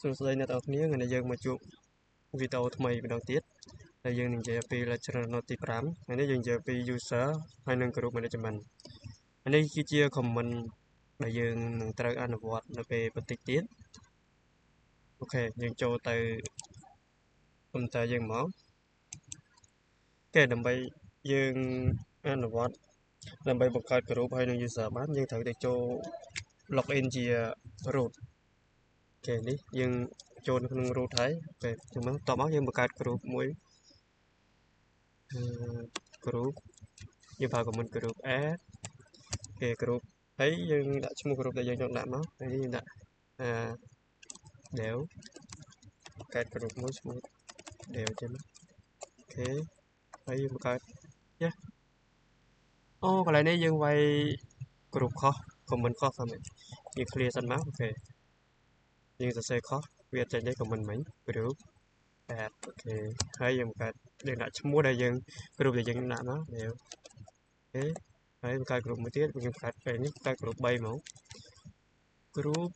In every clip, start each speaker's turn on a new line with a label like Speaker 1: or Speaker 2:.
Speaker 1: សួស្តីអ្នកទាំងអស់គ្នាថ្ងៃនេះយើងមកជួបវីដេអូថ្មីម្ដងទៀតដែលយើងនឹងនិយាយពី lecture note ទី5ថ្ងៃនេះយើងនិយាយពី user ហើយនិង group management នេះគឺជា comment ដែលយើងនឹងត្រូវអនុវត្តនៅពេលបន្តិចទៀតអូខេយើងចូលទៅ computer យើងមកគេដើម្បីយើងអនុវត្តដើម្បីបង្កើត group ហើយនិង user បានយើងត្រូវទៅចូល login ជា root អូខេនេះយើងចូលនៅក្នុង root ហើយពេលចឹងមកតមកយើងបង្កើត group មួយgroup យើងប្រើ comment group add គេ group ហើយយើងដាក់ឈ្មោះ group ដែលយើងចង់ដាក់មកហើយយើងដាក់dev បង្កើត group មួយឈ្មោះ dev ចឹងអូខេហើយយើងបង្កើតយ៉ាអូកន្លែងនេះយើងវាយ group ខុស comment ខុសហ្នឹងយើង clear សិនមកអូខេយើងសរសេរខុសវាចេញទៅ comment មិញ group add អូខេហើយយើងបង្កើតយើងដាក់ឈ្មោះដែលយើង group ដែលយើងដាក់មក dev អូខេហើយបង្កើត group មួយទៀតយើងបង្កើតពេលនេះបង្កើត group 3មក group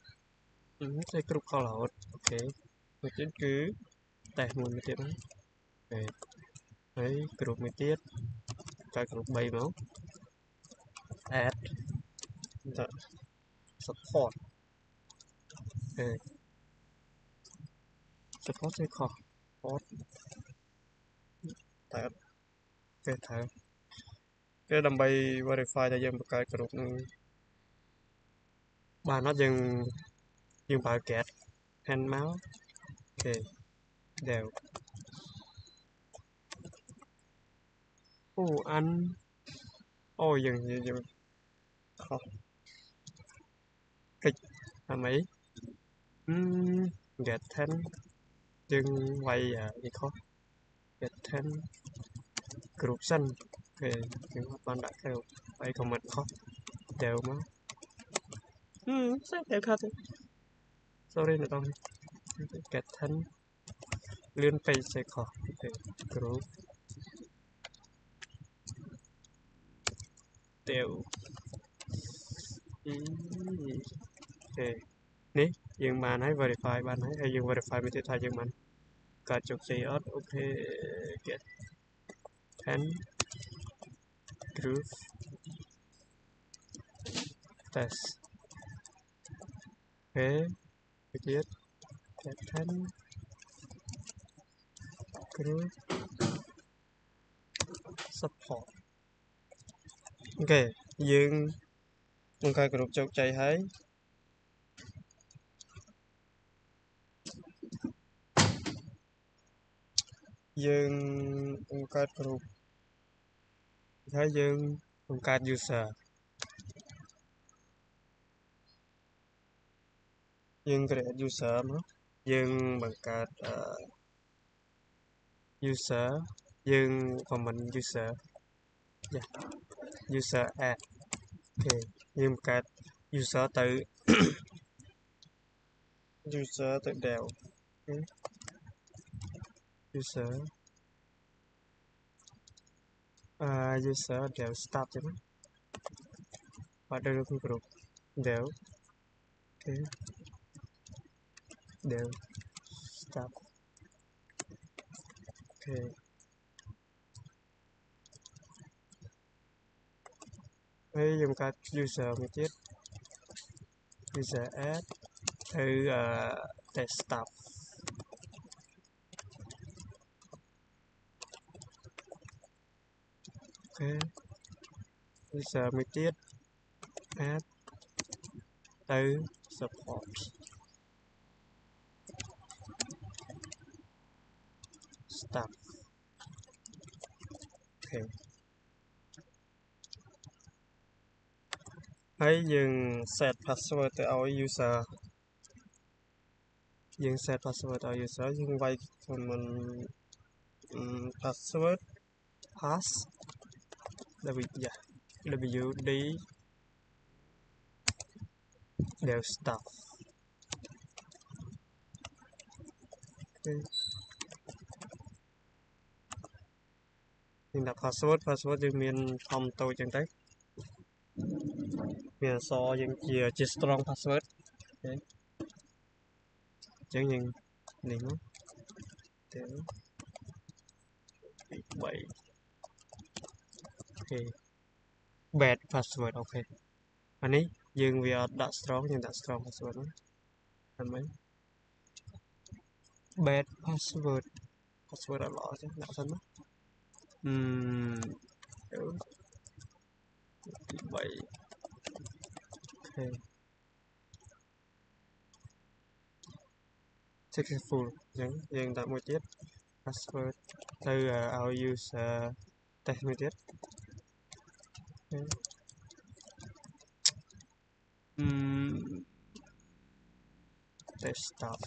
Speaker 1: តែ group ខលរហូតអូខេមួយទៀតគឺតែមួយទៀតហ្នឹងអូខេហើយ group មួយទៀតបង្កើត group 3មក add ដាក់ support អូខេ support គឺខុស support តែគេថាគេដើម្បី verify ថាយើងបង្កើត group នឹងបានអត់យើងប្រើ get hand មកអូខេ dev អូអានអូយើងខុសកិច្ចថាម៉េចget 10យើងវាយនេះខុស get 10 group សិនអូខេយើងអត់បានដាក់ group ហើយ comment ខុស dev មកdev ខាត់ sorry អ្នកនរ get 10លឿនពេកសេខុស group dev អូខេនេះយើងបានហើយ verify បានហើយយើង verify មួយទៀតថាយើងបានកើតជោគជ័យអត់អូខេ get 10 group test អូខេមួយទៀត get 10 group support អូខេយើងបង្កើត group ជោគជ័យហើយយើងបង្កើត group ហើយយើងបង្កើត user យើង create user មកយើងបង្កើត user យើង comment user user add អូខេយើងបង្កើត user ទៅ user ទៅ dev user user dev start ចឹងបាត់ទៅក្នុង group dev អូខេ dev start អូខេហើយយើងបង្កើត user មួយទៀត user add ទៅ test start អូខេ user មួយទៀត add ទៅ support start អូខេហើយយើង set password ទៅឲ្យ user យើង set password ឲ្យ user យើងវាយ comment password pass wd dev start យើងដាក់ password យើងមានធំតូចចឹងទៅមានអក្សរយើងជា strong password អូខេ chẳng những này nó đều bảy ok bad password ok anh ấy dừng vì đã strong nhưng đã strong password đó làm mấy bad password password là lọ chứ đã thân đó bảy ok successful dừng tại một tiết password từ our user test một tiết okay. Test stuff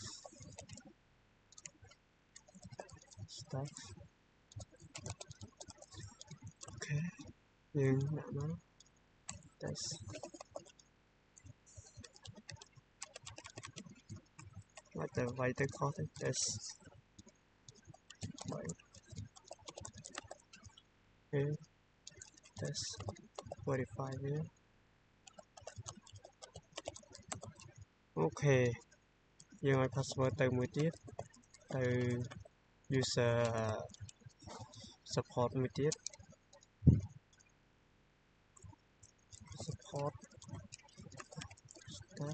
Speaker 1: ok nhưng nó test lại từ vay tới khó tới test vậy okay. Test verify nhé ok nhưng mà password từ 1 tiết từ user support 1 tiết support stuff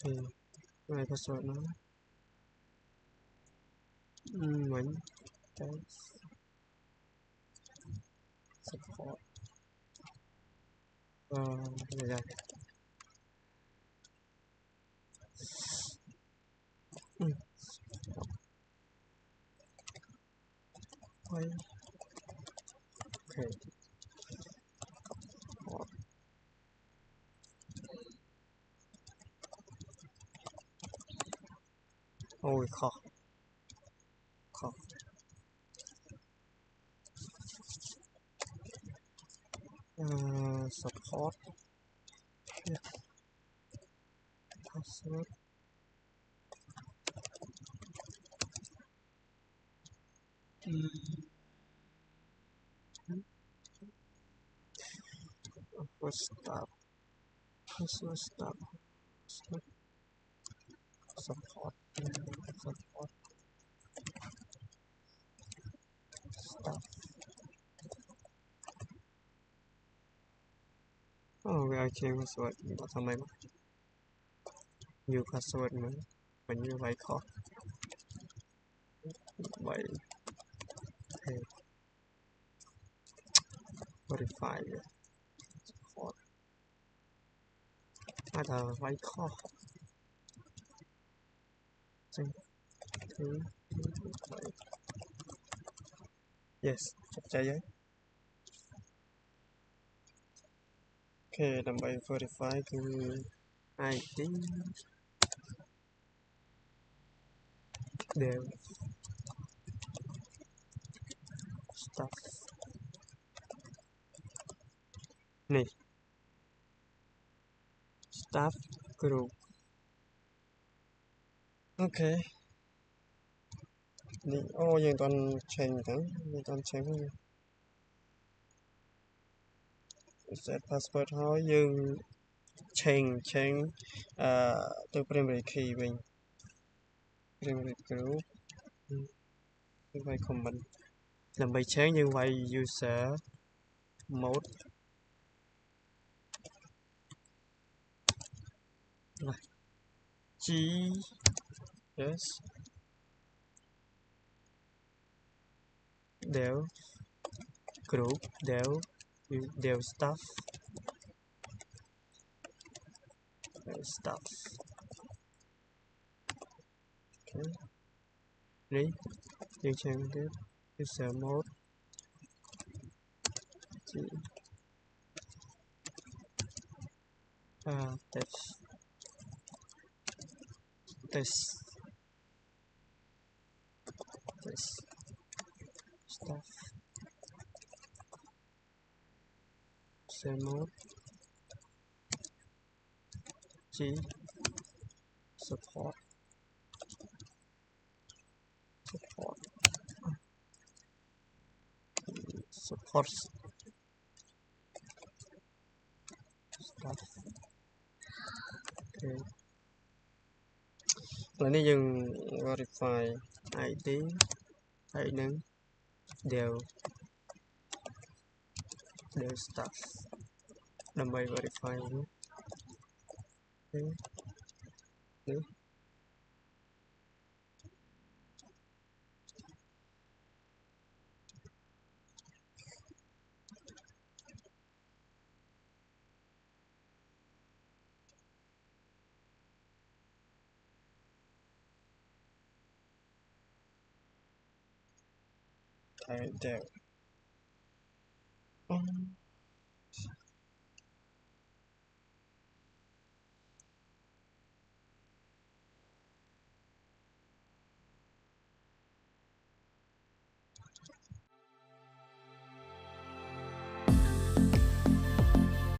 Speaker 1: thì này password nó mình test support này đây ok ôi khó support password password stop support stop ai change password cóทำไมมั้ง new password มันnhư vậy khó vậy okay. verify support là vậy khó thứ yes chặt chẽ vậy ok làm bài verify từ ID đều stuff này staff group okนี่โอ้ยังตอนเชงทั้งยังตอนเชงset password เขายังเชงตัว primary key វិញ primary group ยังไว้ common ដើម្បីเชงยังไว้ user mode G yes del group del stuff okay điยังเชงtiếp user mode G test stuff user mode G support stuff lần này dừng verify ID hãy nâng đều staff đâm bay verify nữa đều